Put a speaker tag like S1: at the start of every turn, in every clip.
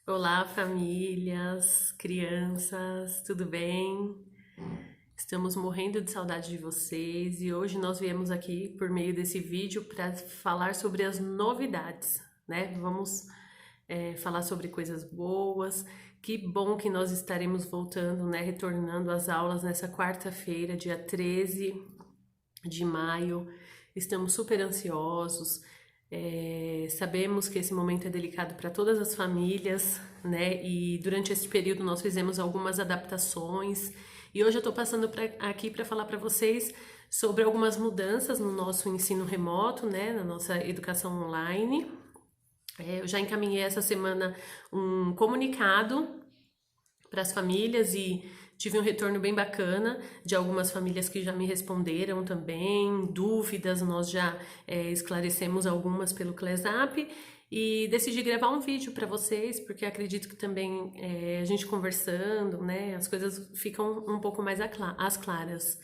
S1: Olá, famílias, crianças, tudo bem? Estamos morrendo de saudade de vocês e hoje nós viemos aqui por meio desse vídeo para falar sobre as novidades, né? Vamos falar sobre coisas boas. Que bom que nós estaremos voltando, né? Retornando às aulas nessa quarta-feira, dia 13 de maio. Estamos super ansiosos. Sabemos que esse momento é delicado para todas as famílias, né? E durante esse período nós fizemos algumas adaptações. E hoje eu estou passando aqui para falar para vocês sobre algumas mudanças no nosso ensino remoto, né? Na nossa educação online. Eu já encaminhei essa semana um comunicado para as famílias e tive um retorno bem bacana de algumas famílias que já me responderam também, dúvidas, nós já esclarecemos algumas pelo CLESAP e decidi gravar um vídeo para vocês, porque acredito que também a gente conversando, né, as coisas ficam um pouco mais às claras.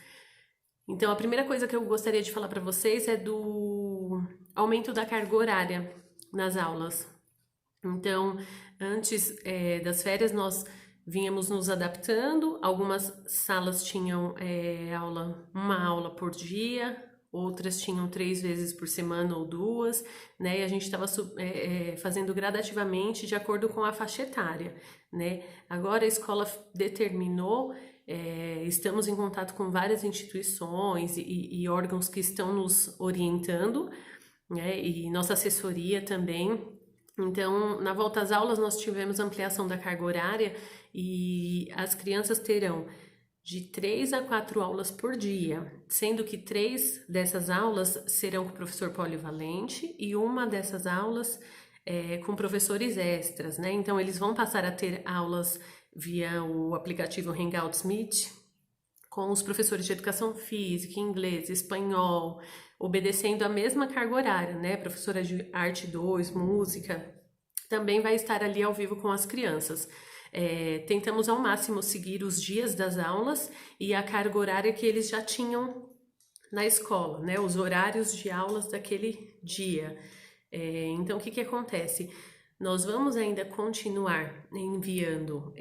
S1: Então, a primeira coisa que eu gostaria de falar para vocês é do aumento da carga horária nas aulas. Então, antes das férias, nós vínhamos nos adaptando. Algumas salas tinham uma aula por dia, outras tinham 3 vezes por semana ou duas, né? E a gente estava fazendo gradativamente de acordo com a faixa etária, né? Agora a escola determinou. Estamos em contato com várias instituições e órgãos que estão nos orientando, né? E nossa assessoria também. Então, na volta às aulas, nós tivemos ampliação da carga horária e as crianças terão de 3 a 4 aulas por dia, sendo que 3 dessas aulas serão com o professor polivalente e uma dessas aulas com professores extras, né? Então, eles vão passar a ter aulas via o aplicativo Hangouts Meet, com os professores de educação física, inglês, espanhol, obedecendo a mesma carga horária, né? Professora de arte 2, música, também vai estar ali ao vivo com as crianças. Tentamos ao máximo seguir os dias das aulas e a carga horária que eles já tinham na escola, né? Os horários de aulas daquele dia. Então, o que acontece? Nós vamos ainda continuar enviando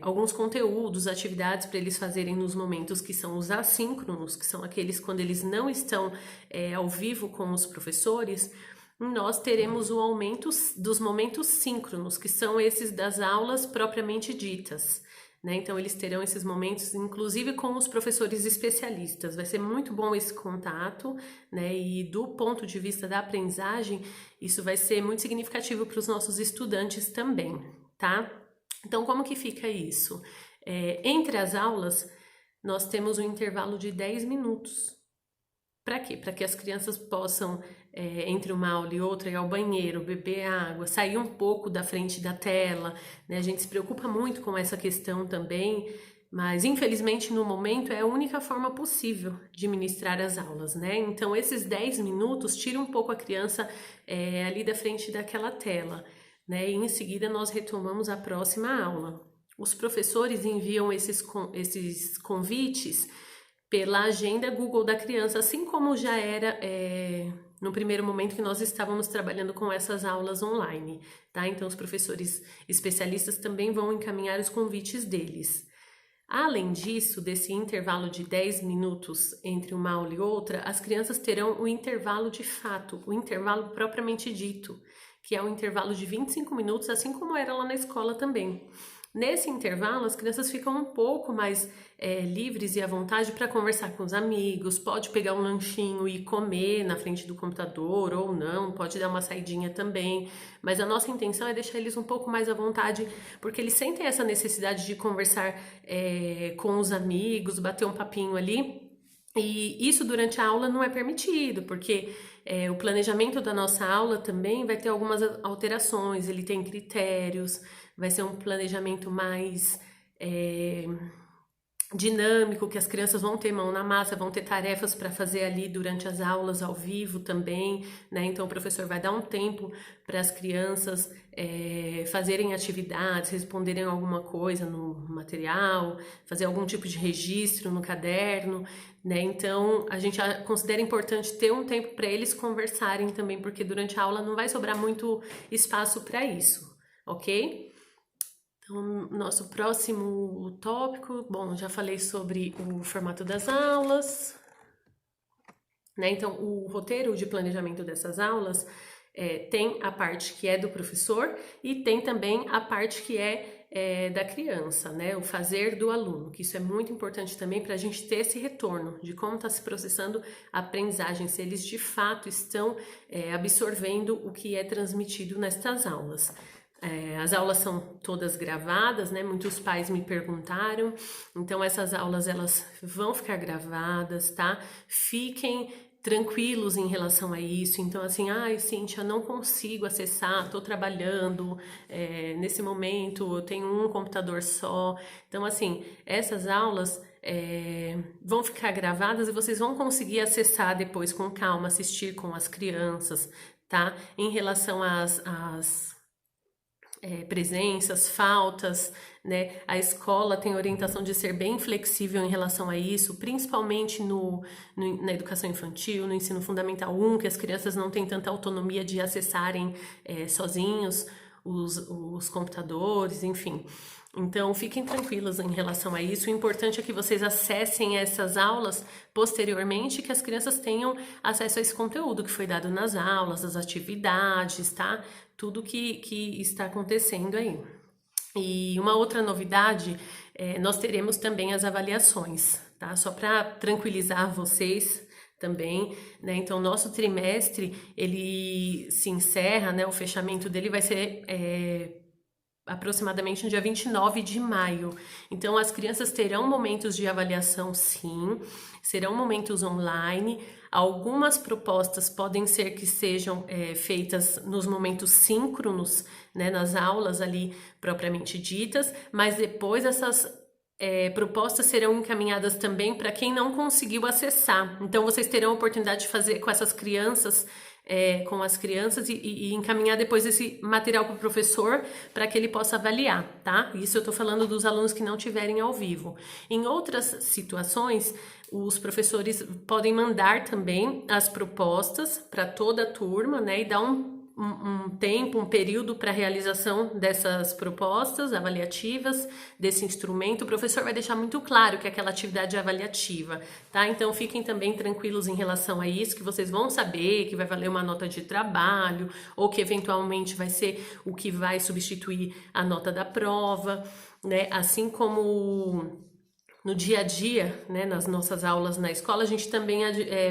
S1: alguns conteúdos, atividades para eles fazerem nos momentos que são os assíncronos, que são aqueles quando eles não estão ao vivo com os professores. Nós teremos o aumento dos momentos síncronos, que são esses das aulas propriamente ditas, né? Então, eles terão esses momentos, inclusive com os professores especialistas. Vai ser muito bom esse contato, né? E do ponto de vista da aprendizagem, isso vai ser muito significativo para os nossos estudantes também, tá? Então, como que fica isso? Entre as aulas, nós temos um intervalo de 10 minutos. Para quê? Para que as crianças possam, entre uma aula e outra, ir ao banheiro, beber água, sair um pouco da frente da tela, né? A gente se preocupa muito com essa questão também, mas infelizmente no momento é a única forma possível de ministrar as aulas, né? Então esses 10 minutos tiram um pouco a criança ali da frente daquela tela, né? E em seguida nós retomamos a próxima aula. Os professores enviam esses convites pela agenda Google da criança, assim como já era no primeiro momento que nós estávamos trabalhando com essas aulas online, tá? Então, os professores especialistas também vão encaminhar os convites deles. Além disso, desse intervalo de 10 minutos entre uma aula e outra, as crianças terão o intervalo de fato, o intervalo propriamente dito, que é um intervalo de 25 minutos, assim como era lá na escola também. Nesse intervalo, as crianças ficam um pouco mais livres e à vontade para conversar com os amigos, pode pegar um lanchinho e comer na frente do computador ou não, pode dar uma saidinha também, mas a nossa intenção é deixar eles um pouco mais à vontade, porque eles sentem essa necessidade de conversar com os amigos, bater um papinho ali. E isso durante a aula não é permitido, porque o planejamento da nossa aula também vai ter algumas alterações, ele tem critérios, vai ser um planejamento mais dinâmico, que as crianças vão ter mão na massa, vão ter tarefas para fazer ali durante as aulas ao vivo também, né? Então o professor vai dar um tempo para as crianças fazerem atividades, responderem alguma coisa no material, fazer algum tipo de registro no caderno, né? Então a gente considera importante ter um tempo para eles conversarem também, porque durante a aula não vai sobrar muito espaço para isso, ok? Então, nosso próximo tópico, bom, já falei sobre o formato das aulas, né? Então, o roteiro de planejamento dessas aulas tem a parte que é do professor e tem também a parte que é da criança, né? O fazer do aluno, que isso é muito importante também para a gente ter esse retorno de como está se processando a aprendizagem, se eles de fato estão absorvendo o que é transmitido nestas aulas. As aulas são todas gravadas, né? Muitos pais me perguntaram, então essas aulas elas vão ficar gravadas, tá? Fiquem tranquilos em relação a isso. Então, assim, ai, Cíntia, não consigo acessar, tô trabalhando, nesse momento eu tenho um computador só. Então, assim, essas aulas vão ficar gravadas e vocês vão conseguir acessar depois com calma, assistir com as crianças, tá? Em relação às presenças, faltas, né? A escola tem orientação de ser bem flexível em relação a isso, principalmente na educação infantil, no ensino fundamental 1, que as crianças não têm tanta autonomia de acessarem sozinhos os computadores, enfim. Então, fiquem tranquilos em relação a isso. O importante é que vocês acessem essas aulas posteriormente, que as crianças tenham acesso a esse conteúdo que foi dado nas aulas, as atividades, tá? Tudo que está acontecendo aí. E uma outra novidade, nós teremos também as avaliações, tá? Só para tranquilizar vocês também, né? Então, nosso trimestre, ele se encerra, né? O fechamento dele vai ser aproximadamente no dia 29 de maio. Então, as crianças terão momentos de avaliação, sim, serão momentos online. Algumas propostas podem ser que sejam feitas nos momentos síncronos, né, nas aulas ali propriamente ditas, mas depois essas propostas serão encaminhadas também para quem não conseguiu acessar. Então, vocês terão a oportunidade de fazer com essas crianças, com as crianças e encaminhar depois esse material para o professor para que ele possa avaliar, tá? Isso eu tô falando dos alunos que não tiverem ao vivo. Em outras situações, os professores podem mandar também as propostas para toda a turma, né? E dar um tempo, um período para a realização dessas propostas avaliativas, desse instrumento. O professor vai deixar muito claro que aquela atividade é avaliativa, tá? Então, fiquem também tranquilos em relação a isso, que vocês vão saber que vai valer uma nota de trabalho, ou que eventualmente vai ser o que vai substituir a nota da prova, né? Assim como no dia a dia, né, nas nossas aulas na escola, a gente também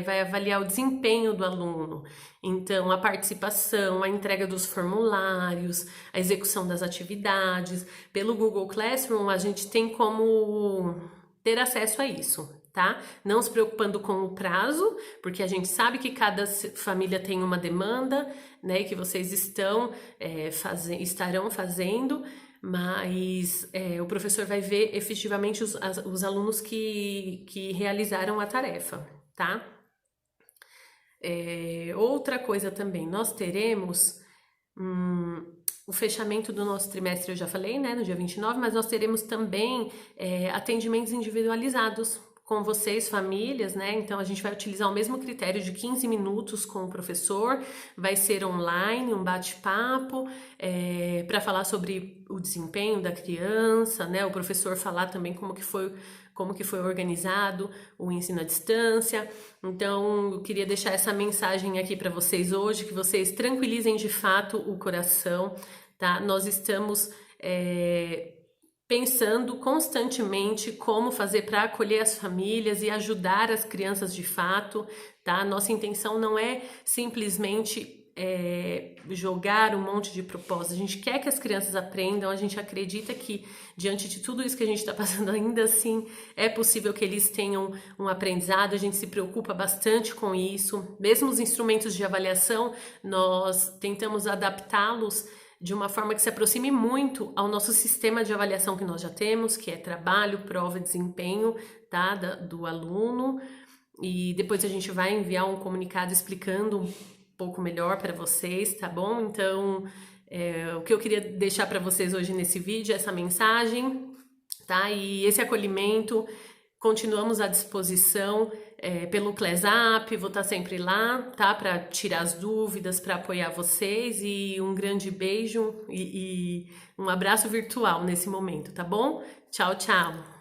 S1: vai avaliar o desempenho do aluno. Então, a participação, a entrega dos formulários, a execução das atividades. Pelo Google Classroom, a gente tem como ter acesso a isso, tá? Não se preocupando com o prazo, porque a gente sabe que cada família tem uma demanda, né, que vocês estarão fazendo, mas o professor vai ver efetivamente os alunos que realizaram a tarefa, tá? Outra coisa também, nós teremos o fechamento do nosso trimestre, eu já falei, né, no dia 29, mas nós teremos também atendimentos individualizados com vocês, famílias, né? Então, a gente vai utilizar o mesmo critério de 15 minutos com o professor, vai ser online, um bate-papo, para falar sobre o desempenho da criança, né? O professor falar também como que foi organizado o ensino à distância. Então, eu queria deixar essa mensagem aqui para vocês hoje, que vocês tranquilizem de fato o coração, tá? Nós estamos pensando constantemente como fazer para acolher as famílias e ajudar as crianças de fato, tá? Nossa intenção não é simplesmente jogar um monte de propostas. A gente quer que as crianças aprendam, a gente acredita que diante de tudo isso que a gente está passando, ainda assim é possível que eles tenham um aprendizado, a gente se preocupa bastante com isso. Mesmo os instrumentos de avaliação, nós tentamos adaptá-los de uma forma que se aproxime muito ao nosso sistema de avaliação que nós já temos, que é trabalho, prova e desempenho, tá, do aluno, e depois a gente vai enviar um comunicado explicando um pouco melhor para vocês, tá bom? Então, o que eu queria deixar para vocês hoje nesse vídeo é essa mensagem, tá? E esse acolhimento Continuamos à disposição pelo Clesap, vou estar sempre lá, tá? Para tirar as dúvidas, para apoiar vocês, e um grande beijo e um abraço virtual nesse momento, tá bom? Tchau, tchau!